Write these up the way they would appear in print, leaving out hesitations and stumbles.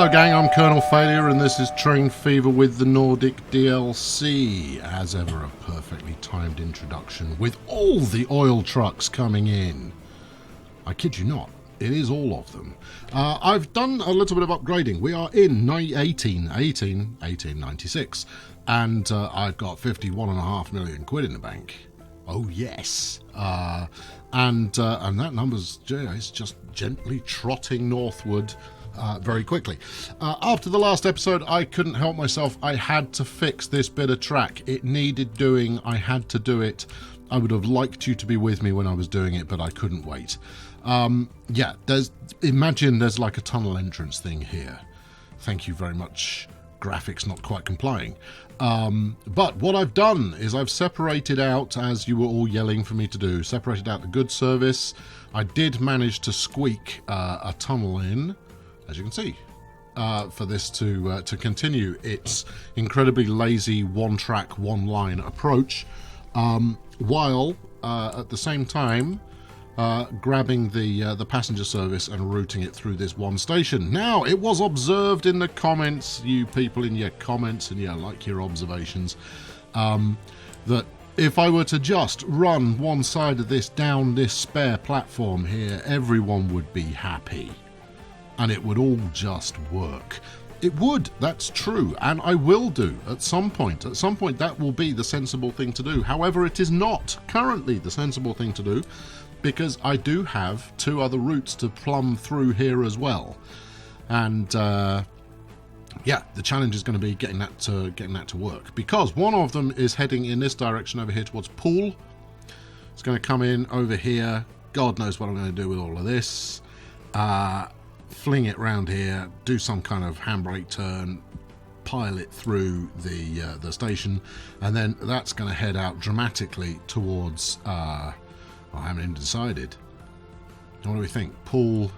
Hello gang, I'm Colonel Failure and this is Train Fever with the Nordic DLC. As ever, a perfectly timed introduction with all the oil trucks coming in. I kid you not, it is all of them. I've done a little bit of upgrading. We are in 1896 and I've got 51.5 million quid in the bank. Oh yes. And that number's just gently trotting northward very quickly. After the last episode, I couldn't help myself. I had to fix this bit of track. It needed doing. I had to do it. I would have liked you to be with me when I was doing it, but I couldn't wait. Yeah, imagine there's like a tunnel entrance thing here. Thank you very much. Graphics not quite complying. But what I've done is I've separated out, as you were all yelling for me to do, separated out the goods service. I did manage to squeak a tunnel in, as you can see, for this to continue its incredibly lazy one-track, one-line approach, while at the same time grabbing the passenger service and routing it through this one station. Now, it was observed in the comments, you people in your comments and like your observations, that if I were to just run one side of this down this spare platform here, everyone would be happy. And it would all just work. It would, that's true, and I will do at some point. At some point that will be the sensible thing to do. However, it is not currently the sensible thing to do because I do have two other routes to plumb through here as well. And yeah, the challenge is going to be getting that to work, because one of them is heading in this direction over here towards Poole. It's going to come in over here. God knows what I'm going to do with all of this. Fling it round here, do some kind of handbrake turn, pile it through the station, and then that's going to head out dramatically towards I haven't even decided. What do we think? Poole,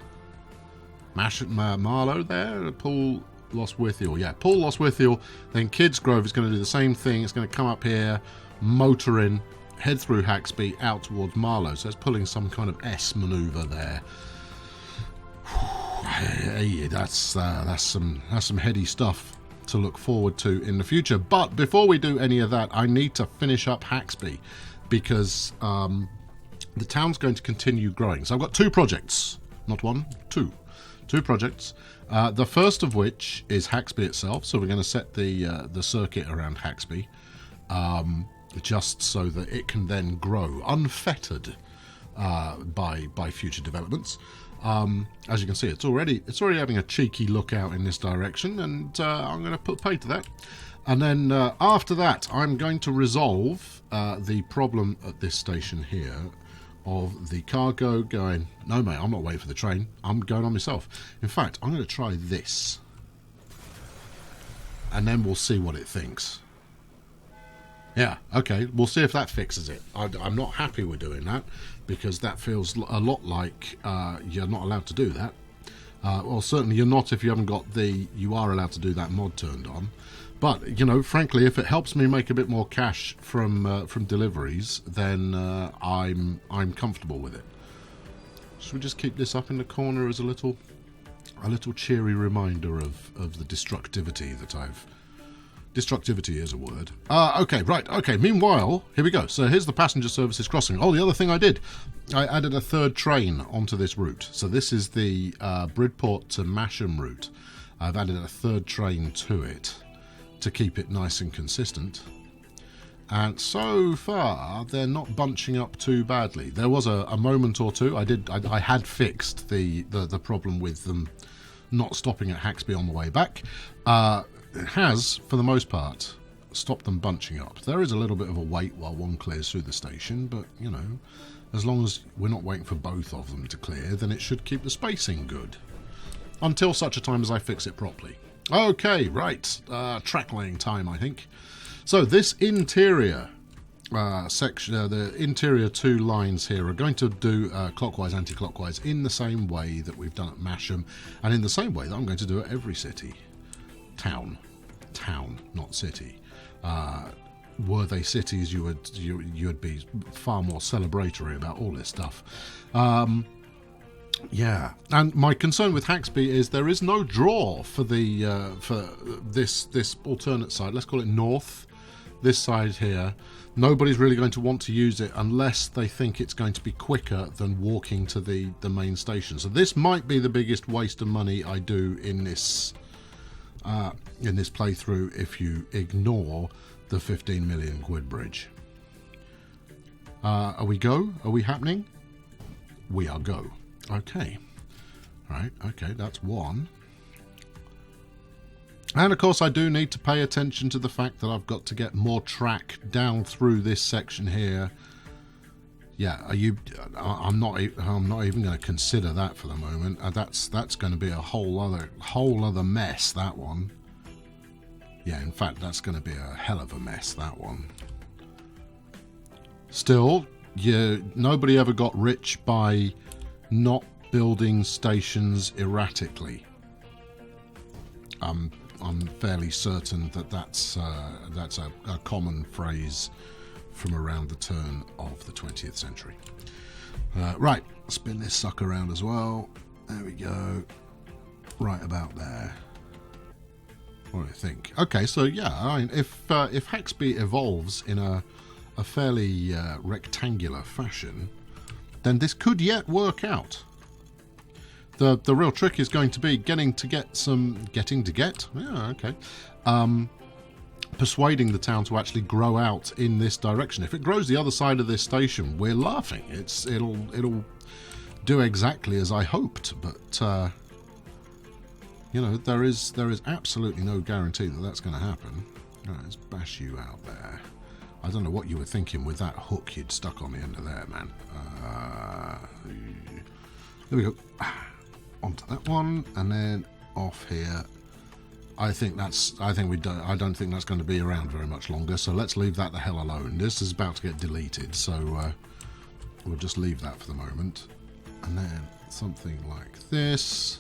Marlow there? Poole, Lostwithiel. Yeah, Poole, Lostwithiel. Then Kidsgrove is going to do the same thing. It's going to come up here, motor in, head through Haxby, out towards Marlow. So it's pulling some kind of S manoeuvre there. Hey, that's some heady stuff to look forward to in the future. But before we do any of that, I need to finish up Haxby, because the town's going to continue growing. So I've got two projects, not one, two projects. The first of which is Haxby itself. So we're going to set the circuit around Haxby, just so that it can then grow unfettered by future developments. As you can see, it's already having a cheeky look out in this direction, and I'm going to put pay to that. And then after that, I'm going to resolve the problem at this station here of the cargo going, no mate, I'm not waiting for the train, I'm going on myself. In fact, I'm going to try this, and then we'll see what it thinks. Yeah, okay, we'll see if that fixes it. I'm not happy with doing that, because that feels a lot like you're not allowed to do that. Well, certainly you're not if you haven't got the you are allowed to do that mod turned on. But, frankly, if it helps me make a bit more cash from deliveries, then I'm comfortable with it. Should we just keep this up in the corner as a little cheery reminder of the destructivity that I've... Destructivity is a word. Okay, right, okay. Meanwhile, here we go. So here's the passenger services crossing. Oh, the other thing I did, I added a third train onto this route. So this is the Bridport to Masham route. I've added a third train to it to keep it nice and consistent. And so far, they're not bunching up too badly. There was a moment or two. I had fixed the problem with them not stopping at Haxby on the way back. It has, for the most part, stopped them bunching up. There is a little bit of a wait while one clears through the station, but, as long as we're not waiting for both of them to clear, then it should keep the spacing good. Until such a time as I fix it properly. Okay, right. Track laying time, I think. So this interior section, the interior two lines here are going to do clockwise, anti-clockwise in the same way that we've done at Masham, and in the same way that I'm going to do at every city. Town, not city. Were they cities, you would be far more celebratory about all this stuff. Yeah, and my concern with Haxby is there is no draw for the for this alternate side. Let's call it north. This side here, nobody's really going to want to use it unless they think it's going to be quicker than walking to the main station. So this might be the biggest waste of money I do in this playthrough if you ignore the 15 million quid bridge. Are we go? Are we happening? We are go. Okay. Right, okay, that's one. And of course I do need to pay attention to the fact that I've got to get more track down through this section here. Yeah, I'm not even going to consider that for the moment. That's going to be a whole other mess, that one. Yeah, in fact, that's going to be a hell of a mess, that one. Still, nobody ever got rich by not building stations erratically. I'm fairly certain that that's a common phrase from around the turn of the 20th century. Right, spin this sucker around as well. There we go. Right about there. What do you think? Okay, so yeah, I mean, if Haxby evolves in a fairly rectangular fashion, then this could yet work out. The real trick is going to be getting to get. Yeah, okay. Persuading the town to actually grow out in this direction. If it grows the other side of this station, we're laughing. It'll do exactly as I hoped, but you know, there is absolutely no guarantee that that's going to happen. All right, let's bash you out there. I don't know what you were thinking with that hook you'd stuck on the end of there, man. There we go. Onto that one, and then off here. I don't think that's going to be around very much longer, so let's leave that the hell alone. This is about to get deleted, so we'll just leave that for the moment. And then something like this.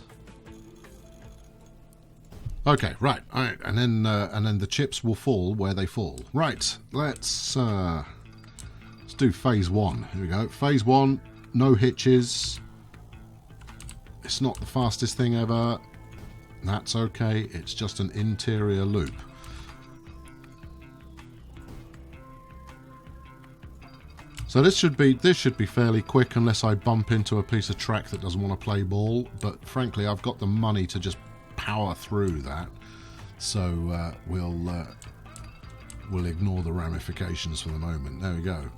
Okay, right, all right, and then the chips will fall where they fall. Right, let's do phase one. Here we go. Phase one, no hitches. It's not the fastest thing ever. That's okay. It's just an interior loop. So this should be fairly quick unless I bump into a piece of track that doesn't want to play ball. But frankly, I've got the money to just power through that. So we'll ignore the ramifications for the moment. There we go.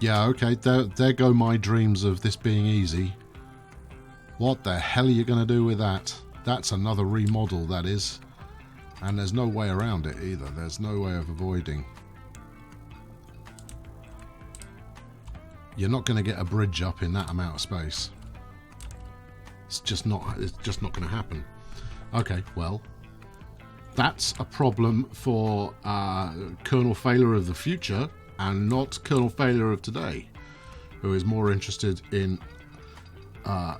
Yeah, okay. There go my dreams of this being easy. What the hell are you going to do with that? That's another remodel, that is. And there's no way around it either. There's no way of avoiding. You're not going to get a bridge up in that amount of space. It's just not going to happen. Okay, well, that's a problem for Colonel Failure of the future and not Colonel Failure of today, who is more interested in a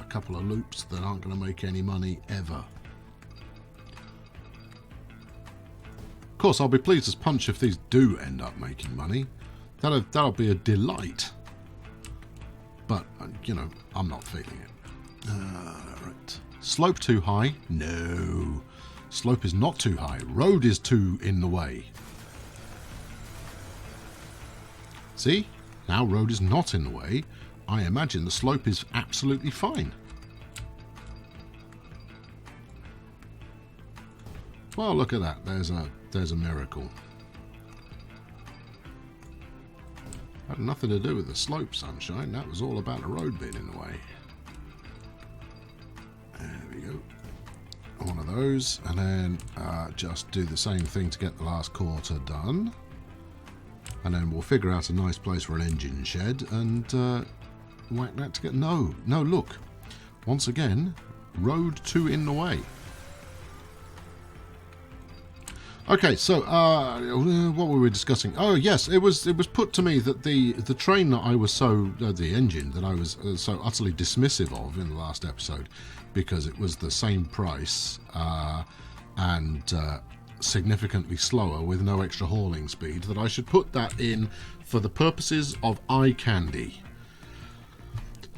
couple of loops that aren't going to make any money ever. Of course, I'll be pleased as punch if these do end up making money. That'll be a delight. But you know, I'm not feeling it. Right. Slope too high? No. Slope is not too high. Road is too in the way. See? Now road is not in the way. I imagine the slope is absolutely fine. Well, look at that. There's a miracle. Had nothing to do with the slope, sunshine. That was all about the road being in the way. There we go. One of those, and then just do the same thing to get the last quarter done. And then we'll figure out a nice place for an engine shed and whack that together. No, look. Once again, road 2 in the way. Okay, so what were we discussing? Oh yes, it was put to me that the train that I was the engine that I was so utterly dismissive of in the last episode, because it was the same price and significantly slower with no extra hauling speed, that I should put that in for the purposes of eye candy.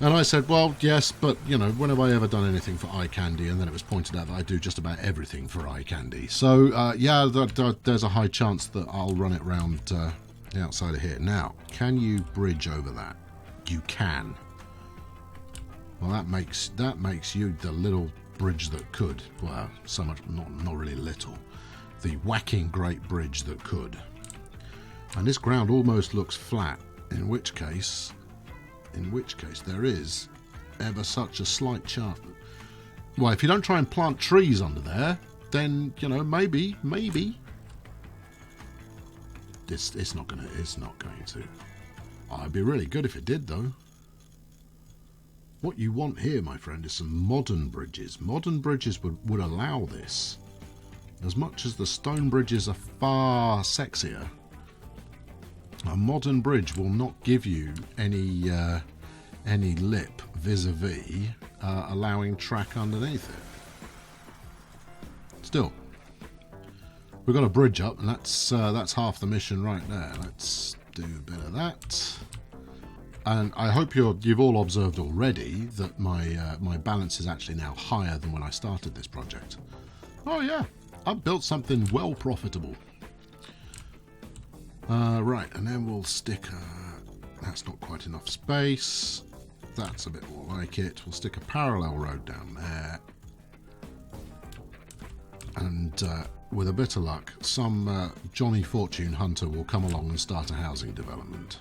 And I said, well, yes, but, you know, when have I ever done anything for eye candy? And then it was pointed out that I do just about everything for eye candy. So, yeah, there's a high chance that I'll run it round the outside of here. Now, can you bridge over that? You can. Well, that makes you the little bridge that could. Well, so much, not really little. The whacking great bridge that could. And this ground almost looks flat, in which case there is ever such a slight chance. Well, if you don't try and plant trees under there, then, you know, maybe it's not going to. Oh, it'd be really good if it did, though. What you want here, my friend, is some modern bridges. Modern bridges would allow this. As much as the stone bridges are far sexier, a modern bridge will not give you any lip vis-a-vis allowing track underneath it. Still, we've got a bridge up, and that's half the mission right there. Let's do a bit of that. And I hope you've all observed already that my balance is actually now higher than when I started this project. Oh yeah, I've built something well profitable. Right, and then we'll stick that's not quite enough space. That's a bit more like it. We'll stick a parallel road down there. And with a bit of luck, some Johnny Fortune Hunter will come along and start a housing development.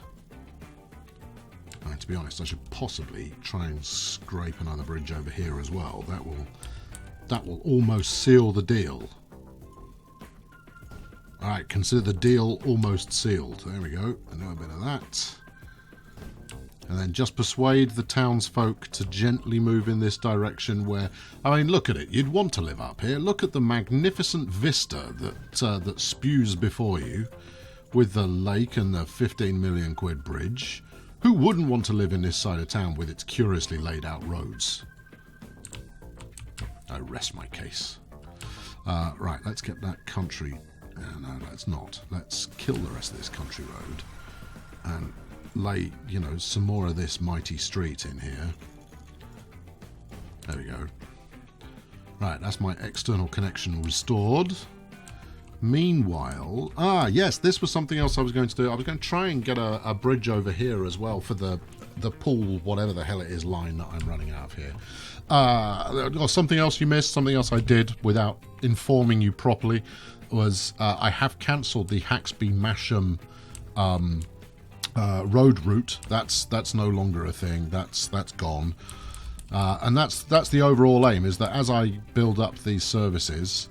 And to be honest, I should possibly try and scrape another bridge over here as well. That will almost seal the deal. Alright, consider the deal almost sealed. There we go. And now a bit of that. And then just persuade the townsfolk to gently move in this direction where... I mean, look at it. You'd want to live up here. Look at the magnificent vista that spews before you with the lake and the 15 million quid bridge. Who wouldn't want to live in this side of town with its curiously laid out roads? I rest my case. Right, let's get that country... no, let's not. Let's kill the rest of this country road and lay, you know, some more of this mighty street in here. There we go. Right, that's my external connection restored. Meanwhile, yes, this was something else I was going to do. I was going to try and get a bridge over here as well for the pool, whatever the hell it is, line that I'm running out of here. Something else you missed, something else I did without informing you properly was I have cancelled the Haxby Masham road route. That's no longer a thing. That's gone. And that's the overall aim, is that as I build up these services,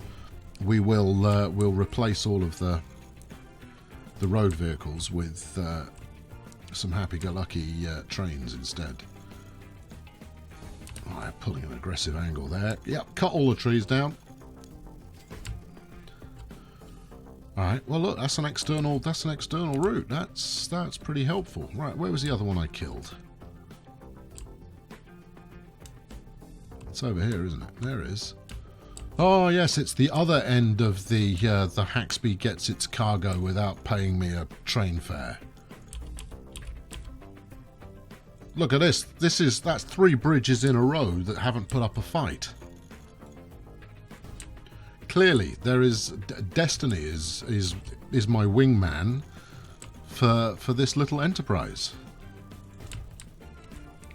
we'll replace all of the road vehicles with some happy-go-lucky trains instead. I'm pulling an aggressive angle there. Yep, cut all the trees down. Alright, well look, that's an external route. That's pretty helpful. Right, where was the other one I killed? It's over here, isn't it? There it is. Oh yes, it's the other end of the Haxby gets its cargo without paying me a train fare. Look at this. That's 3 bridges in a row that haven't put up a fight. Clearly, there is destiny is my wingman for this little enterprise.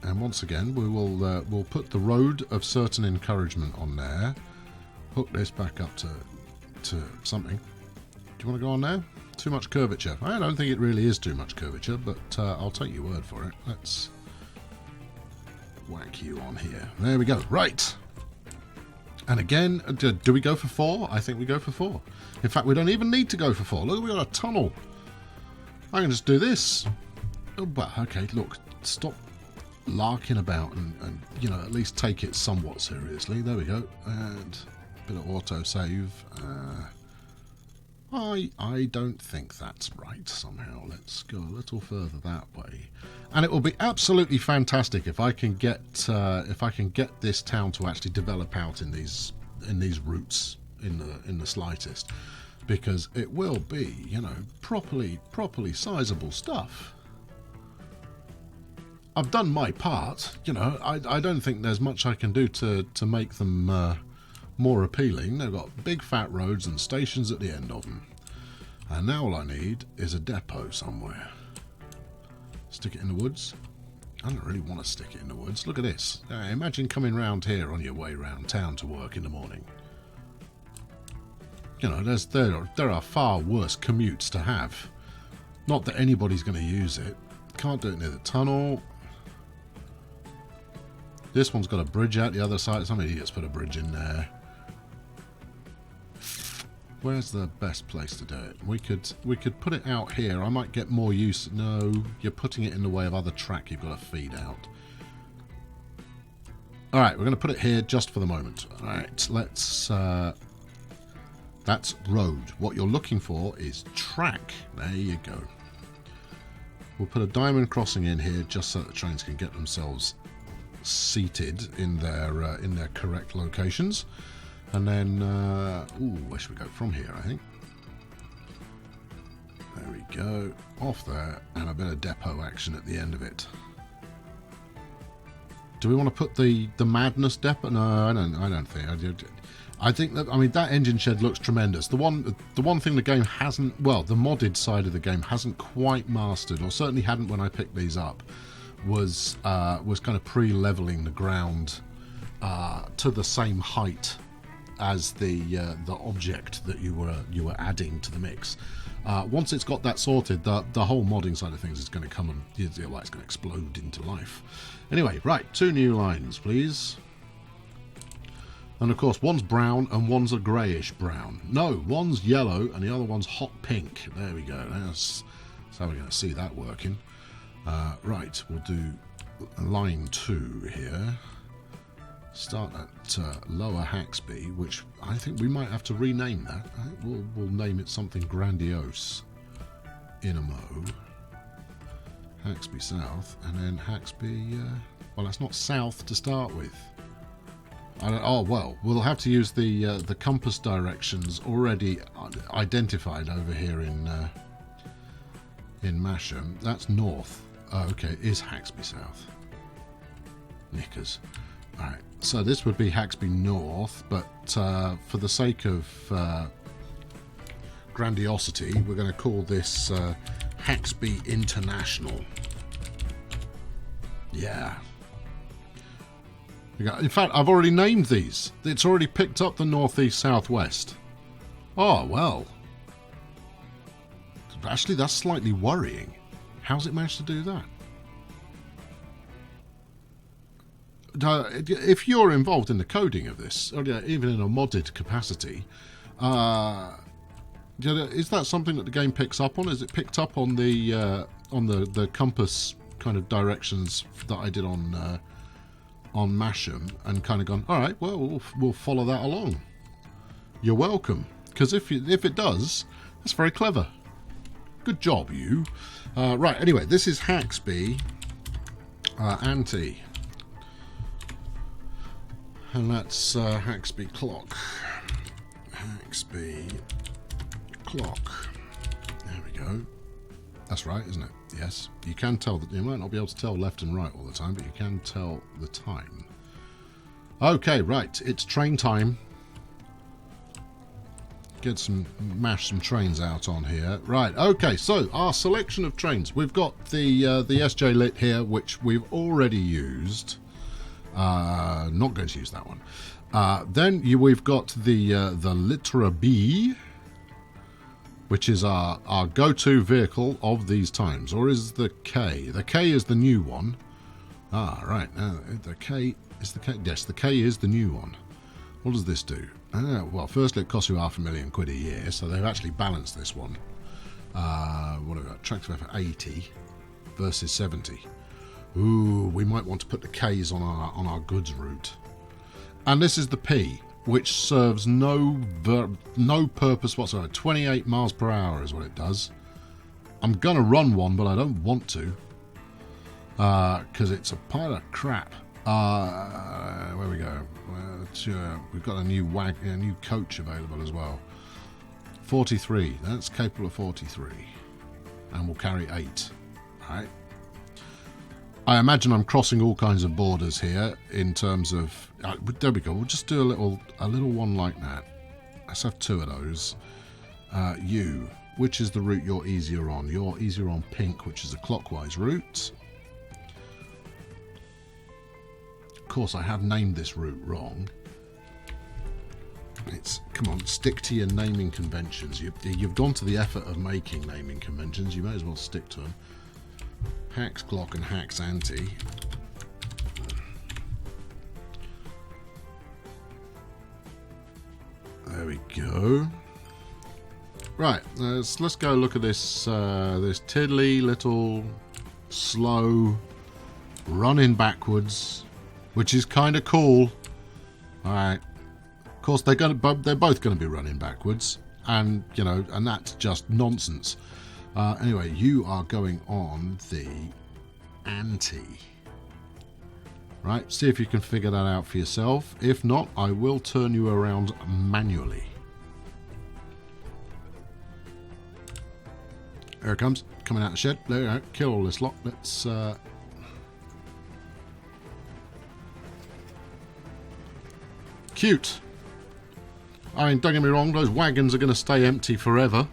And once again, we'll put the road of certain encouragement on there. Hook this back up to something. Do you want to go on now? Too much curvature. I don't think it really is too much curvature, but I'll take your word for it. Let's whack you on here. There we go. Right. And again, do we go for 4? I think we go for 4. In fact, we don't even need to go for 4. Look, we've got a tunnel. I can just do this. Oh, well, okay, look, stop larking about and you know, at least take it somewhat seriously. There we go. And a bit of autosave. I don't think that's right somehow. Let's go a little further that way. And it will be absolutely fantastic if I can get this town to actually develop out in these routes in the slightest, because it will be, you know, properly sizable stuff. I've done my part. You know, I don't think there's much I can do to make them more appealing. They've got big fat roads and stations at the end of them. And now all I need is a depot somewhere. Stick it in the woods. I don't really want to stick it in the woods. Look at this. Imagine coming round here on your way round town to work in the morning. You know, there are far worse commutes to have. Not that anybody's going to use it. Can't do it near the tunnel. This one's got a bridge out the other side. Some idiots put a bridge in there. Where's the best place to do it? We could put it out here. I might get more use. No, you're putting it in the way of other track you've got to feed out. All right, we're going to put it here just for the moment. All right, let's... that's road. What you're looking for is track. There you go. We'll put a diamond crossing in here just so the trains can get themselves seated in their correct locations. And then, where should we go from here, I think? There we go. Off there, and a bit of depot action at the end of it. Do we want to put the madness depot? No, I don't think. I think that, I mean, that engine shed looks tremendous. The one thing the game hasn't, well, the modded side of the game hasn't quite mastered, or certainly hadn't when I picked these up, was kind of pre-leveling the ground to the same height as the object that you were adding to the mix. Once it's got that sorted, the whole modding side of things is going to come and it's going to explode into life. Anyway, right, 2 new lines, please. And of course, one's brown and one's a greyish brown. No, one's yellow and the other one's hot pink. There we go. That's how we're going to see that working. Right, we'll do line 2 here. Start at Lower Haxby, which I think we might have to rename that. I think we'll name it something grandiose in a mo. Haxby South, and then Haxby... well, that's not south to start with. Oh, well, we'll have to use the compass directions already identified over here in Masham. That's north. Oh, okay, it is Haxby South. Knickers. Alright, so this would be Haxby North, but for the sake of grandiosity, we're going to call this Haxby International. Yeah. In fact, I've already named these. It's already picked up the northeast southwest. Oh, well. Actually, that's slightly worrying. How's it managed to do that? If you're involved in the coding of this, or even in a modded capacity, is that something that the game picks up on? Is it picked up on the compass kind of directions that I did on Masham and kind of gone, all right, well, we'll follow that along. You're welcome, because if it does, that's very clever. Good job, you. Right, anyway, this is Haxby Anti. And that's Haxby Clock. Haxby Clock. There we go. That's right, isn't it? Yes. You can tell that you might not be able to tell left and right all the time, but you can tell the time. Okay, right. It's train time. Mash some trains out on here. Right, okay, so our selection of trains. We've got the SJ Lit here, which we've already used. Not going to use that one. Then we've got the Litera B, which is our go-to vehicle of these times, or is the K? The K is the new one. Ah, right. The K is the K. Yes, the K is the new one. What does this do? Well, firstly, it costs you £500,000 a year, so they've actually balanced this one. What have we got? Tractor effort 80 versus 70. Ooh, we might want to put the K's on our goods route. And this is the P, which serves no purpose whatsoever. 28 miles per hour is what it does. I'm going to run one, but I don't want to. Because it's a pile of crap. Where we go? We've got a new coach available as well. 43. That's capable of 43. And we'll carry 8. Alright. I imagine I'm crossing all kinds of borders here in terms of... there we go. We'll just do a little one like that. Let's have 2 of those. You, which is the route you're easier on? You're easier on pink, which is a clockwise route. Of course, I have named this route wrong. Come on, stick to your naming conventions. You've gone to the effort of making naming conventions. You may as well stick to them. Hax clock and Hax anti. There we go. Right, let's go look at this this tiddly little slow running backwards, which is kind of cool. All right. Of course, they're both going to be running backwards, and and that's just nonsense. Anyway, you are going on the anti. Right, see if you can figure that out for yourself. If not, I will turn you around manually. There it comes, coming out of the shed. There we go, kill all this lot. Let's... Cute. I mean, don't get me wrong, those wagons are going to stay empty forever.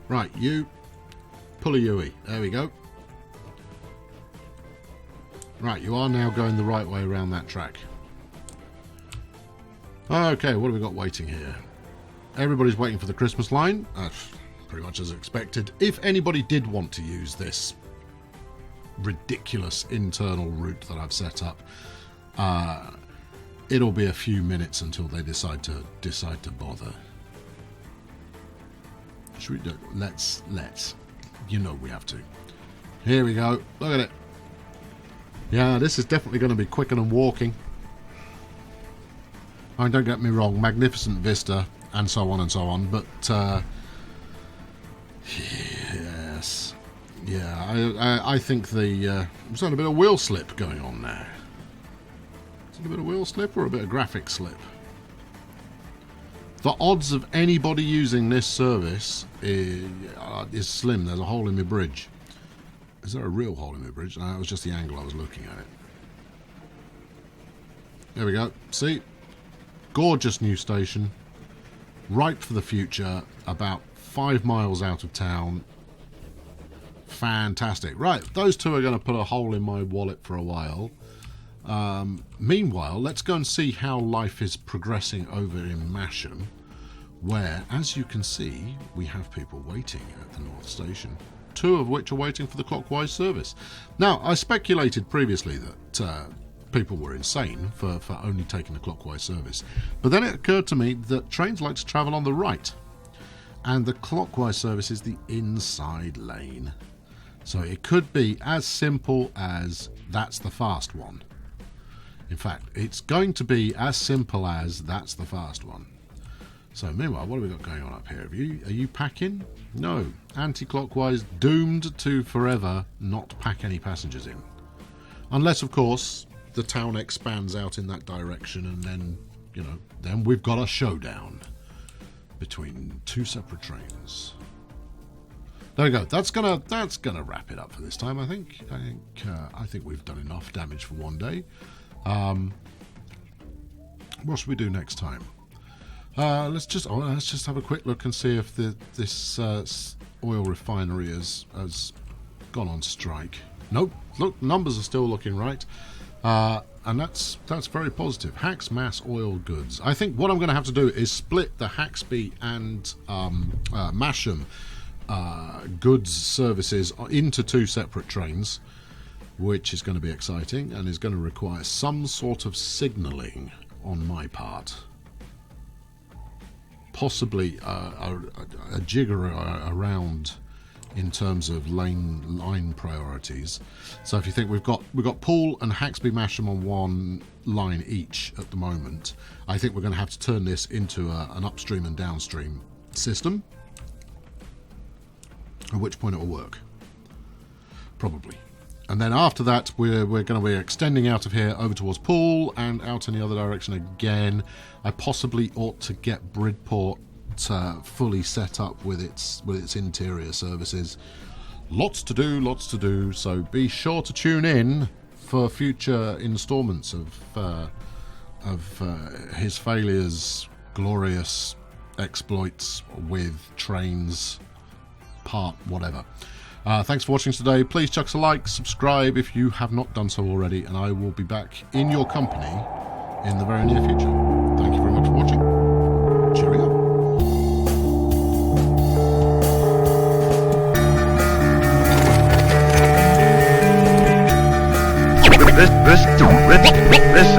Right, you... Pull a Yui. There we go. Right, you are now going the right way around that track. Okay, what have we got waiting here? Everybody's waiting for the Christmas line. Pretty much as expected. If anybody did want to use this ridiculous internal route that I've set up, it'll be a few minutes until they decide to bother. Should we do? Let's. You know we have to. Here we go. Look at it. Yeah, this is definitely going to be quicker than walking. I mean, don't get me wrong, magnificent vista and so on, but yes, yeah, I think there's a bit of wheel slip going on there. Is it a bit of wheel slip or a bit of graphic slip? The odds of anybody using this service is slim. There's a hole in my bridge. Is there a real hole in my bridge? No, it was just the angle I was looking at it. There we go. See? Gorgeous new station. Right for the future. About 5 miles out of town. Fantastic. Right, those two are going to put a hole in my wallet for a while. Meanwhile, let's go and see how life is progressing over in Masham, where, as you can see, we have people waiting at the North Station, 2 of which are waiting for the clockwise service. Now, I speculated previously that people were insane for only taking the clockwise service, but then it occurred to me that trains like to travel on the right, and the clockwise service is the inside lane. So it could be as simple as that's the fast one. In fact, it's going to be as simple as that's the fast one. So meanwhile, what have we got going on up here? Are you packing? No. Anti-clockwise, doomed to forever not pack any passengers in. Unless, of course, the town expands out in that direction, and then, then we've got a showdown between 2 separate trains. There we go. That's gonna wrap it up for this time. I think we've done enough damage for one day. What should we do next time? Let's just have a quick look and see if this oil refinery has gone on strike. Nope. Look, numbers are still looking right, and that's very positive. Hax Mass Oil Goods. I think what I'm going to have to do is split the Haxby and Masham goods services into 2 separate trains, which is going to be exciting and is going to require some sort of signalling on my part. Possibly a jigger around in terms of line priorities. So if you think we've got Poole and Haxby Masham on one line each at the moment, I think we're going to have to turn this into an upstream and downstream system, at which point it will work. Probably. And then after that, we're going to be extending out of here over towards Poole and out in the other direction again. I possibly ought to get Bridport fully set up with its interior services. lots to do, so be sure to tune in for future installments of his failures, glorious exploits with trains, part whatever. Thanks for watching today. Please chuck us a like, subscribe if you have not done so already, and I will be back in your company in the very near future. Thank you very much for watching. Cheerio. This